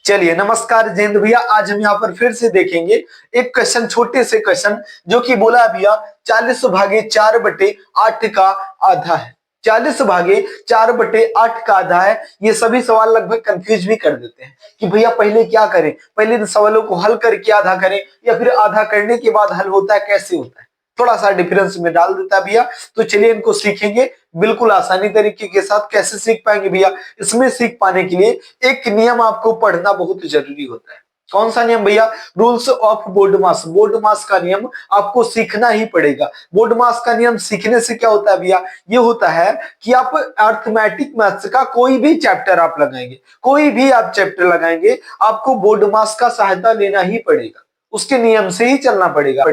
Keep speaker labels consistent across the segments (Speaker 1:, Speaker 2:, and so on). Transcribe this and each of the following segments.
Speaker 1: चलिए नमस्कार जयंत भैया, आज हम यहाँ पर फिर से देखेंगे एक क्वेश्चन, छोटे से क्वेश्चन जो कि बोला भैया 40/4/8 का आधा है। 40/4/8 का आधा है। ये सभी सवाल लगभग कंफ्यूज भी कर देते हैं कि भैया पहले क्या करें, पहले इन सवालों को हल करके आधा करें या फिर आधा करने के बाद हल होता है, कैसे होता है, थोड़ा सा डिफरेंस में डाल देता है भैया। तो चलिए इनको सीखेंगे बिल्कुल आसानी तरीके के साथ। कैसे सीख पाएंगे भैया, इसमें सीख पाने के लिए एक नियम आपको पढ़ना बहुत जरूरी होता है। कौन सा नियम भैया? Rules of board mass. Board mass का नियम आपको सीखना ही पड़ेगा। बोर्ड मास का नियम सीखने से क्या होता है भैया? ये होता है कि आप अर्थमेटिक मैथ्स का कोई भी चैप्टर आप लगाएंगे, कोई भी आप चैप्टर लगाएंगे, आपको बोर्ड मास का सहायता लेना ही पड़ेगा, उसके नियम से ही चलना पड़ेगा।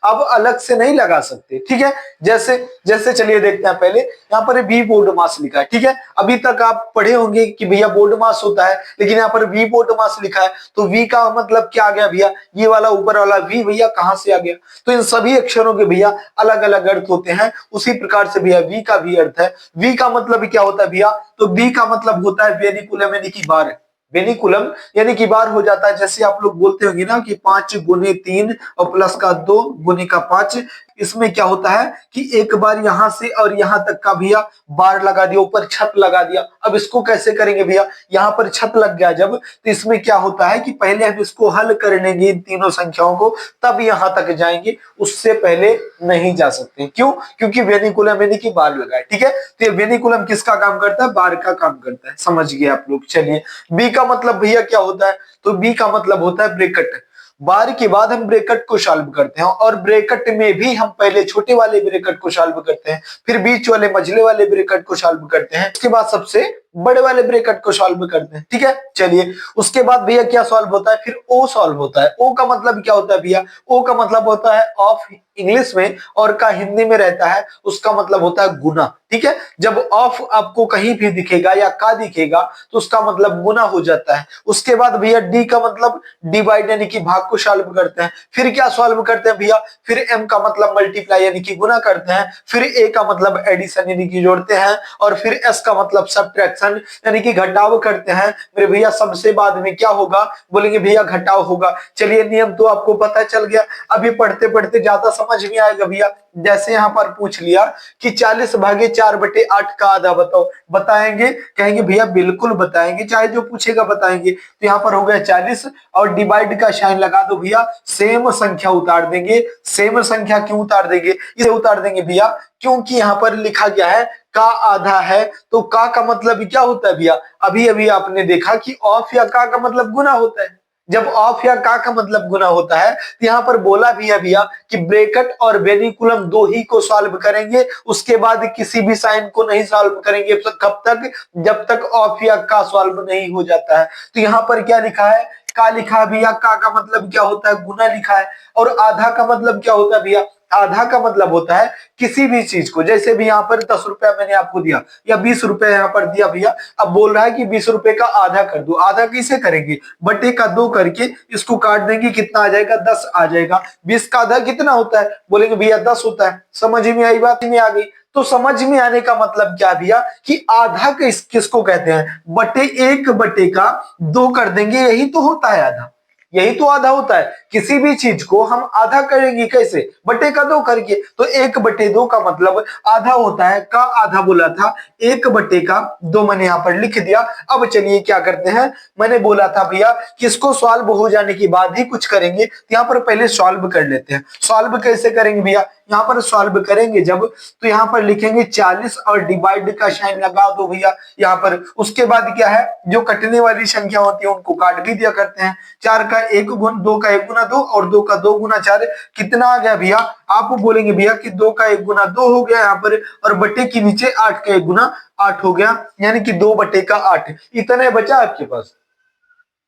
Speaker 1: आप अलग से नहीं लगा सकते, ठीक है। जैसे जैसे चलिए देखते हैं, पहले यहाँ पर वी बोर्ड मास लिखा है, ठीक है। अभी तक आप पढ़े होंगे कि भैया बोर्ड मास होता है, लेकिन यहाँ पर वी बोर्ड मास लिखा है, तो वी का मतलब क्या आ गया भैया? ये वाला ऊपर वाला वी भैया कहां से आ गया? तो इन सभी अक्षरों के भैया अलग अलग अर्थ होते हैं, उसी प्रकार से भैया वी का भी अर्थ है। वी का मतलब क्या होता है भैया? तो वी का मतलब होता है वेनिकुलम यानी कि बार। वेनिकुलम यानी कि बार हो जाता है। जैसे आप लोग बोलते होंगे ना कि 5 × 3 और प्लस का 2 × का 5, इसमें क्या होता है कि एक बार यहां से और यहां तक का भैया बार लगा दिया, ऊपर छत लगा दिया। अब इसको कैसे करेंगे भैया? यहाँ पर छत लग गया जब, तो इसमें क्या होता है कि पहले हम इसको हल कर लेंगे इन तीनों संख्याओं को, तब यहां तक जाएंगे, उससे पहले नहीं जा सकते। क्यों? क्योंकि वेनिकुलम यानी कि बार लगा है, ठीक है। तो ये वेनिकुलम किसका काम करता है? बार का काम करता है, समझ गए आप लोग। चलिए बी का मतलब भैया क्या होता है? तो बी का मतलब होता है ब्रैकेट। बार के बाद हम ब्रैकेट को सॉल्व करते हैं, और ब्रैकेट में भी हम पहले छोटे वाले ब्रैकेट को सॉल्व करते हैं, फिर बीच वाले मझले वाले ब्रैकेट को सॉल्व करते हैं, उसके बाद सबसे बड़े वाले ब्रैकेट को सॉल्व करते हैं, ठीक है। चलिए उसके बाद भैया क्या सॉल्व होता है? फिर ओ सॉल्व होता है। ओ का मतलब क्या होता है भैया? ओ का मतलब होता है ऑफ इंग्लिश में, और का हिंदी में रहता है, उसका मतलब होता है गुना, ठीक है। जब ऑफ आपको कहीं भी दिखेगा या का दिखेगा तो उसका मतलब गुना हो जाता है। उसके बाद भैया डी का मतलब डिवाइड यानी कि भाग को सॉल्व करते हैं। फिर क्या सॉल्व करते हैं भैया? फिर एम का मतलब मल्टीप्लाई यानी कि गुना करते हैं। फिर ए का मतलब एडिशन यानी कि जोड़ते हैं, और फिर एस का मतलब सब्ट्रैक्शन यानी कि घटाव करते हैं। मेरे भैया सबसे बाद में क्या होगा? बोलेंगे भैया घटाव होगा। चलिए नियम तो आपको पता चल गया। अभी पढ़ते पढ़ते ज्यादा समझ में आएगा भैया। जैसे यहाँ पर पूछ लिया कि 40/4/8 का आधा बताओ, बताएंगे? कहेंगे भैया बिल्कुल बताएंगे, चाहे जो पूछेगा बताएंगे। तो यहाँ पर हो गया 40, और डिवाइड का साइन लगा दो भैया, सेम संख्या उतार देंगे। सेम संख्या क्यों उतार देंगे? इसे उतार देंगे भैया क्योंकि यहाँ पर लिखा गया है का आधा है, तो का मतलब क्या होता है भैया? अभी अभी आपने देखा कि ऑफ या का मतलब गुना होता है। जब ऑफ या का मतलब गुना होता है, तो यहाँ पर बोला भी है भैया कि ब्रैकेट और वेनिकुलम दो ही को सॉल्व करेंगे, उसके बाद किसी भी साइन को नहीं सॉल्व करेंगे। कब तक? जब तक ऑफ या का सॉल्व नहीं हो जाता है। तो यहाँ पर क्या लिखा है? का लिखा है भैया। का मतलब क्या होता है? गुना लिखा है। और आधा का मतलब क्या होता है भैया? आधा का मतलब होता है किसी भी चीज को, जैसे भी यहाँ पर 10 रुपया मैंने आपको दिया या 20 रुपया यहाँ पर दिया भैया, अब बोल रहा है कि 20 रुपए का आधा कर दो। आधा कैसे करेंगे? बटे का 2 करके इसको काट देंगे, कितना आ जाएगा? 10 आ जाएगा। 20 का आधा कितना होता है? बोलेंगे भैया 10 होता है। समझ में आई बात? में आ गई। तो समझ में आने का मतलब क्या भैया कि आधा किसको कहते हैं? बटे 1/2 कर देंगे, यही तो होता है आधा। यही तो आधा होता है। किसी भी चीज को हम आधा करेंगे कैसे? बटे का 2 करके। तो 1/2 का मतलब आधा होता है। का आधा बोला था, 1/2 मैंने यहाँ पर लिख दिया। अब चलिए क्या करते हैं, मैंने बोला था भैया कि इसको सॉल्व हो जाने के बाद ही कुछ करेंगे, तो यहाँ पर पहले सॉल्व कर लेते हैं। सॉल्व कैसे करेंगे भैया? यहाँ पर सॉल्व करेंगे जब, तो यहाँ पर लिखेंगे 40 और डिवाइड का साइन लगा दो भैया यहाँ पर। उसके बाद क्या है, जो कटने वाली संख्या होती है उनको काट भी दिया करते हैं। 4 का 1 गुना 2 का 1 गुना 2 और 2 का 2 गुना 4, कितना आ गया भैया? आप बोलेंगे भैया कि 2 का 1 गुना 2 हो गया यहाँ पर, और बटे के नीचे 8 का 1 गुना 8 हो गया, यानी कि 2/8। इतना बचा आपके पास,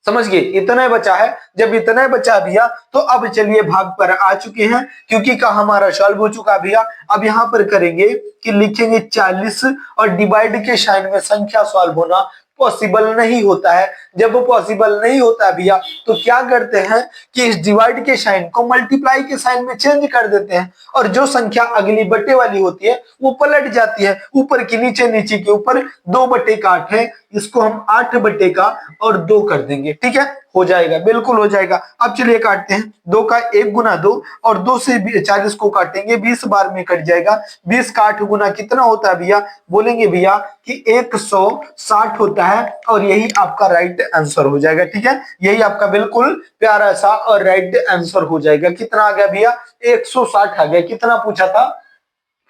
Speaker 1: समझ गए? इतना बचा है। जब इतना बचा भैया, तो अब चलिए भाग पर आ चुके हैं, क्योंकि का हमारा सॉल्व हो चुका भैया। अब यहाँ पर करेंगे कि लिखेंगे 40, और डिवाइड के साइन में संख्या सॉल्व होना पॉसिबल नहीं होता है। जब वो पॉसिबल नहीं होता भैया, तो क्या करते हैं कि इस डिवाइड के साइन को मल्टीप्लाई के साइन में चेंज कर देते हैं, और जो संख्या अगली बटे वाली होती है वो पलट जाती है ऊपर की नीचे, नीचे के ऊपर। 2/8 है, इसको हम 8/2 कर देंगे। ठीक है, हो जाएगा, बिल्कुल हो जाएगा। अब चलिए काटते हैं। 2 का 1 गुना 2 और 2 से 40 को काटेंगे, 20 बार में कट जाएगा। 20 का 8 गुना कितना होता है भैया? बोलेंगे भैया कि 160 होता है और यही आपका राइट आंसर हो जाएगा। ठीक है, यही आपका बिल्कुल प्यारा सा और राइट आंसर हो जाएगा। कितना आ गया भैया? 160 आ गया। कितना पूछा था?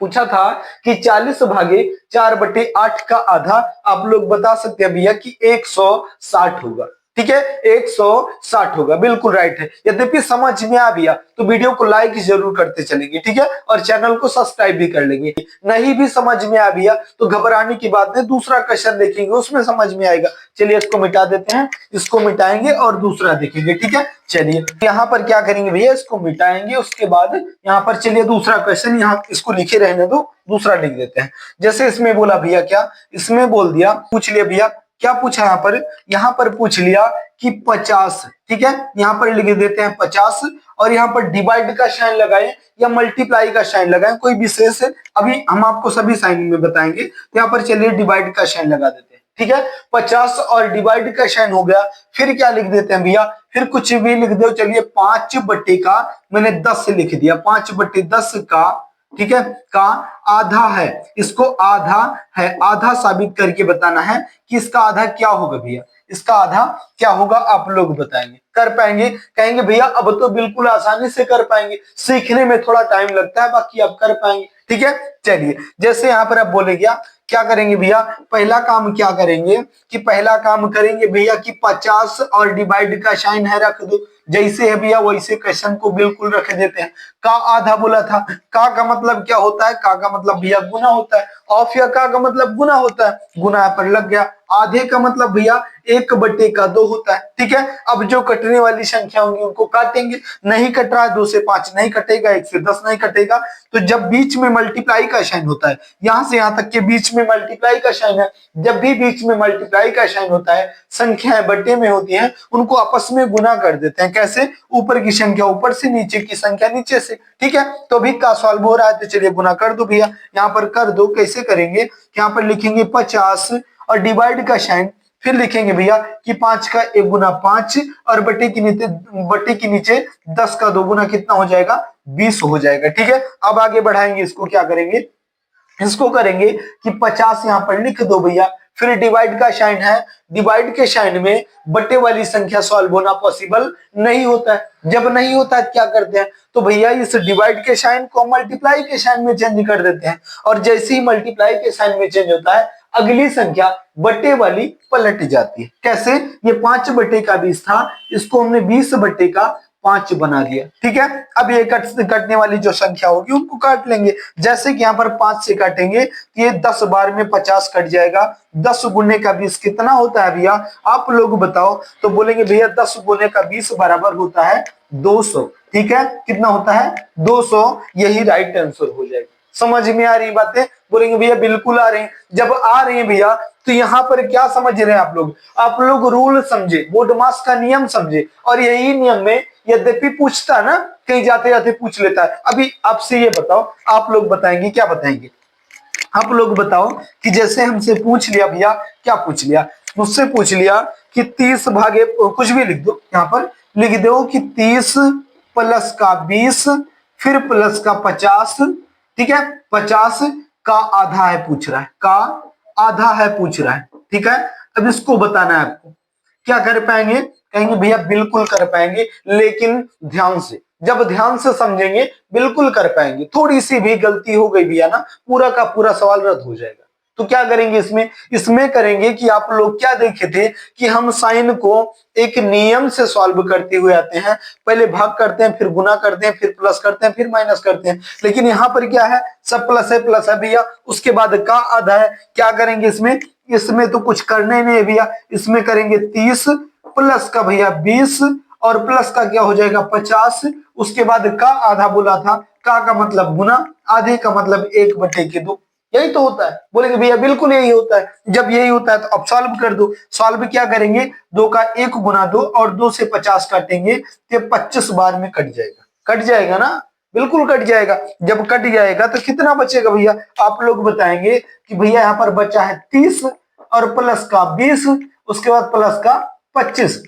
Speaker 1: पूछा था कि 40/4/8 का आधा आप लोग बता सकते हैं भैया कि 160 होगा। ठीक है, 160 होगा, बिल्कुल राइट है। यद्यपि समझ में आ गया तो वीडियो को लाइक जरूर करते चलेंगे। ठीक है, और चैनल को सब्सक्राइब भी कर लेंगे। नहीं भी समझ में आ गया तो घबराने की बात नहीं, दूसरा क्वेश्चन देखेंगे, उसमें समझ में आएगा। चलिए इसको मिटा देते हैं, इसको मिटाएंगे और दूसरा देखेंगे। ठीक है, चलिए यहाँ पर क्या करेंगे भैया? इसको मिटाएंगे, उसके बाद यहाँ पर चलिए दूसरा क्वेश्चन, यहाँ इसको लिखे रहने दो, दूसरा लिख देते हैं। जैसे इसमें बोला भैया, क्या इसमें बोल दिया, पूछ लिया भैया, क्या पूछा यहाँ पर? यहाँ पर पूछ लिया कि 50। ठीक है, यहाँ पर लिख देते हैं 50 और यहाँ पर डिवाइड का साइन लगाएं या मल्टीप्लाई का साइन लगाएं, कोई विशेष अभी हम आपको सभी साइन में बताएंगे। तो यहाँ पर चलिए डिवाइड का साइन लगा देते हैं। ठीक है, 50 और डिवाइड का साइन हो गया। फिर क्या लिख देते हैं भैया? फिर कुछ भी लिख दो। चलिए 5/का मैंने 10 लिख दिया, 5/10 का, ठीक है, का आधा है। इसको आधा है, आधा साबित करके बताना है कि इसका आधा क्या होगा भैया। इसका आधा क्या होगा आप लोग बताएंगे, कर पाएंगे? कहेंगे भैया अब तो बिल्कुल आसानी से कर पाएंगे, सीखने में थोड़ा टाइम लगता है, बाकी आप कर पाएंगे। ठीक है, चलिए जैसे यहाँ पर आप बोलेंगे क्या करेंगे भैया? पहला काम क्या करेंगे कि पहला काम करेंगे भैया कि 50 और डिवाइड का साइन है रख दो। जैसे है भैया वैसे क्वेश्चन को बिल्कुल रख देते हैं। का आधा बोला था, का मतलब क्या होता है? का मतलब भैया गुना होता है। ऑफ या का मतलब गुना होता है, गुना यहाँ पर लग गया। आधे का मतलब भैया 1/2 होता है। ठीक है, अब जो कटने वाली संख्या होंगी उनको काटेंगे। नहीं कट रहा है, 2 से 5 नहीं कटेगा, 1 से 10 नहीं कटेगा। तो जब बीच में मल्टीप्लाई का साइन होता है, यहां से यहां तक के बीच में मल्टीप्लाई का साइन है, जब भी बीच में मल्टीप्लाई का साइन होता है, संख्याएं बट्टे में होती हैं, उनको आपस में गुना कर देते हैं। कैसे? ऊपर की संख्या ऊपर से, नीचे की संख्या नीचे से। ठीक है, तो भी का सॉल्व हो रहा है, तो चलिए गुना कर दो भैया। यहाँ पर कर दो, कैसे करेंगे? यहाँ पर लिखेंगे 50 और डिवाइड का साइन, फिर लिखेंगे भैया कि 5 का 1 गुना 5 और बट्टे के नीचे 10 का 2 गुना कितना हो जाएगा? 20 हो जाएगा। ठीक है, अब आगे बढ़ाएंगे, इसको क्या करेंगे? इसको करेंगे कि 50 यहाँ पर लिख दो भैया, फिर डिवाइड का साइन है, डिवाइड के साइन में बट्टे वाली संख्या सॉल्व होना पॉसिबल नहीं होता है। जब नहीं होता है क्या करते हैं? तो भैया इस डिवाइड के साइन को मल्टीप्लाई के साइन में चेंज कर देते हैं, और जैसे ही मल्टीप्लाई के साइन में चेंज होता है, अगली संख्या बट्टे वाली पलट जाती है। कैसे? ये 5/20 का 20 था, इसको हमने 20/5 बना दिया। ठीक है, अब ये कटने वाली जो संख्या होगी उनको काट लेंगे। जैसे कि यहाँ पर 5 से काटेंगे तो ये 10 बार में 50 कट जाएगा। 10 गुने का 20 कितना होता है भैया? आप लोग बताओ। तो बोलेंगे भैया 10 गुने का 20 बराबर होता है 200। ठीक है, कितना होता है? 200। यही राइट आंसर हो जाएगा। समझ में आ रही बातें? बोलेंगे भैया बिल्कुल आ रही हैं। जब आ रही हैं भैया तो यहाँ पर क्या समझ रहे हैं आप लोग? आप लोग रूल समझे, बोर्ड मास का नियम समझे, और यही नियम में यद्यपि पूछता ना, कहीं जाते जाते पूछ लेता है। अभी आपसे ये बताओ, आप लोग बताएंगे, क्या बताएंगे? आप लोग बताओ कि जैसे हमसे पूछ लिया भैया, क्या पूछ लिया? मुझसे पूछ लिया कि 30 भागे, कुछ भी लिख दो, यहाँ पर लिख दो कि 30 प्लस का 20 फिर प्लस का 50। ठीक है, 50 का आधा है पूछ रहा है, का आधा है पूछ रहा है। ठीक है, अब इसको बताना है आपको। क्या कर पाएंगे? कहेंगे भैया बिल्कुल कर पाएंगे, लेकिन ध्यान से, जब ध्यान से समझेंगे बिल्कुल कर पाएंगे। थोड़ी सी भी गलती हो गई भैया ना, पूरा का पूरा सवाल रद्द हो जाएगा। तो क्या करेंगे इसमें? इसमें करेंगे कि आप लोग क्या देखे थे कि हम साइन को एक नियम से सॉल्व करते हुए आते हैं। पहले भाग करते हैं, फिर गुना करते हैं, फिर प्लस करते हैं, फिर माइनस करते हैं। लेकिन यहाँ पर क्या है? सब प्लस है भैया, उसके बाद का आधा है। क्या करेंगे इसमें? इसमें तो कुछ करने नहीं है भैया, इसमें करेंगे 30 प्लस का भैया 20 और प्लस का क्या हो जाएगा? 50। उसके बाद का आधा बोला था, का मतलब गुना, आधे का मतलब 1/2। यही तो होता है। बोलेंगे भैया बिल्कुल यही होता है। जब यही होता है तो अब सॉल्व कर दो। सॉल्व क्या करेंगे? 2 का 1 गुना 2 और 2 से 50 काटेंगे तो 25 बार में कट जाएगा। कट जाएगा ना, बिल्कुल कट जाएगा। जब कट जाएगा तो कितना बचेगा भैया? आप लोग बताएंगे कि भैया यहाँ पर बचा है 30 और प्लस का 20, उसके बाद प्लस का 25,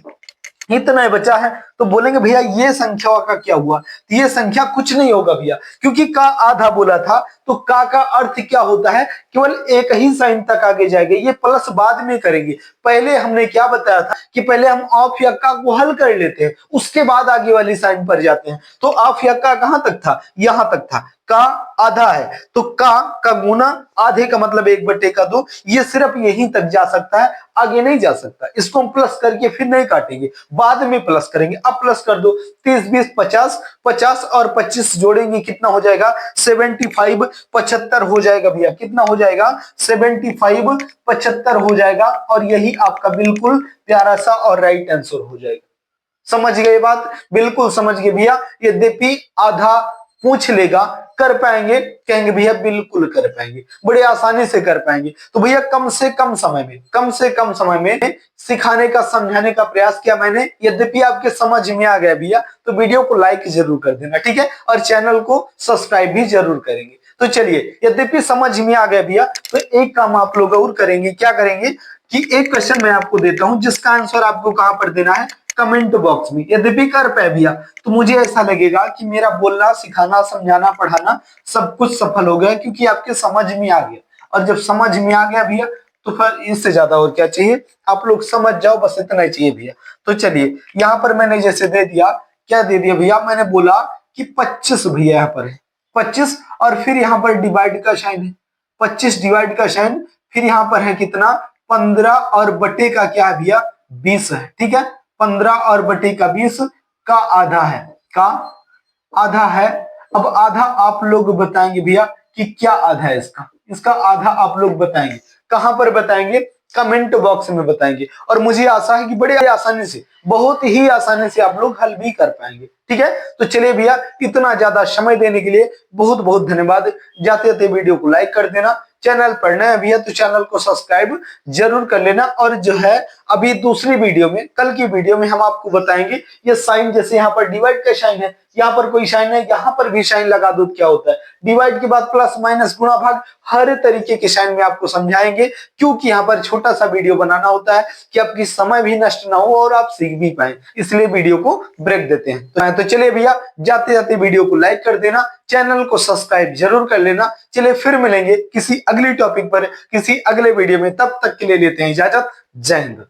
Speaker 1: इतना ही बचा है। तो बोलेंगे भैया ये संख्या का क्या हुआ, तो ये संख्या कुछ नहीं होगा भैया, क्योंकि का आधा बोला था, तो का अर्थ क्या होता है, केवल एक ही साइन तक आगे जाएंगे, ये प्लस बाद में करेंगे। पहले हमने क्या बताया था कि पहले हम ऑफ या का को हल कर लेते हैं, उसके बाद आगे वाली साइन पर जाते हैं। तो ऑफ या का कहां तक था, यहां तक था, का आधा है, तो का गुना आधे का मतलब 1/2, ये सिर्फ यहीं तक जा सकता है, आगे नहीं जा सकता। इसको हम प्लस करके फिर नहीं काटेंगे, बाद में प्लस करेंगे। अब प्लस कर दो, 30 20 50, 50 और 25 जोड़ेंगे कितना हो जाएगा, 75, 75 हो जाएगा भैया, कितना हो जाएगा, 75 75 हो जाएगा, और यही आपका बिल्कुल प्यारा सा और राइट आंसर हो जाएगा। समझ गए बात, बिल्कुल समझ गए भैया। यद्यपि आधा पूछ लेगा, कर पाएंगे, कहेंगे भैया बिल्कुल कर पाएंगे, बड़े आसानी से कर पाएंगे। तो भैया कम से कम समय में सिखाने का, समझाने का प्रयास किया मैंने। यद्यपि आपके समझ में आ गया भैया, तो वीडियो को लाइक जरूर कर देना, ठीक है, और चैनल को सब्सक्राइब भी जरूर करेंगे। तो चलिए, यद्यपि समझ में आ गया भैया, तो एक काम आप लोग और करेंगे, क्या करेंगे कि एक क्वेश्चन मैं आपको देता हूं, जिसका आंसर आपको कहां पर देना है, कमेंट बॉक्स में। यद्यपि कर पाए भैया, तो मुझे ऐसा लगेगा कि मेरा बोलना, सिखाना, समझाना, पढ़ाना सब कुछ सफल हो गया, क्योंकि आपके समझ में आ गया। और जब समझ में आ गया भैया, तो फिर इससे ज्यादा और क्या चाहिए, आप लोग समझ जाओ, बस इतना ही चाहिए भैया। तो चलिए, यहाँ पर मैंने जैसे दे दिया, क्या दे दिया भैया, मैंने बोला कि 25 भैया यहाँ पर है 25, और फिर यहाँ पर डिवाइड का साइन है, 25 डिवाइड का साइन, फिर यहाँ पर है कितना, 15 और बटे का क्या है भैया, 20 है, ठीक है। 15 और बटे का 20 का आधा है, का आधा है। अब आधा आप लोग बताएंगे भैया कि क्या आधा है इसका, इसका आधा आप लोग बताएंगे, कहां पर बताएंगे, कमेंट बॉक्स में बताएंगे। और मुझे आशा है कि बड़े आसानी से, बहुत ही आसानी से आप लोग हल भी कर पाएंगे, ठीक है। तो चलिए भैया, इतना ज्यादा समय देने के लिए बहुत बहुत धन्यवाद। जाते जाते वीडियो को लाइक कर देना, चैनल पर नए भैया तो चैनल को सब्सक्राइब जरूर कर लेना। और जो है, अभी दूसरी वीडियो में, कल की वीडियो में हम आपको बताएंगे ये साइन, जैसे यहाँ पर डिवाइड का साइन है, यहाँ पर कोई साइन है, यहाँ पर भी साइन लगा दो, क्या होता है, डिवाइड के बाद प्लस माइनस गुणा भाग, हर तरीके के साइन में आपको समझाएंगे, क्योंकि यहाँ पर छोटा सा वीडियो बनाना होता है कि आपकी समय भी नष्ट ना हो और आप सीख भी पाए, इसलिए वीडियो को ब्रेक देते हैं। तो चलिए भैया, जाते जाते वीडियो को लाइक कर देना, चैनल को सब्सक्राइब जरूर कर लेना। चलिए फिर मिलेंगे किसी अगली टॉपिक पर, किसी अगले वीडियो में, तब तक के लिए लेते हैं इजाजत। जय हिंद।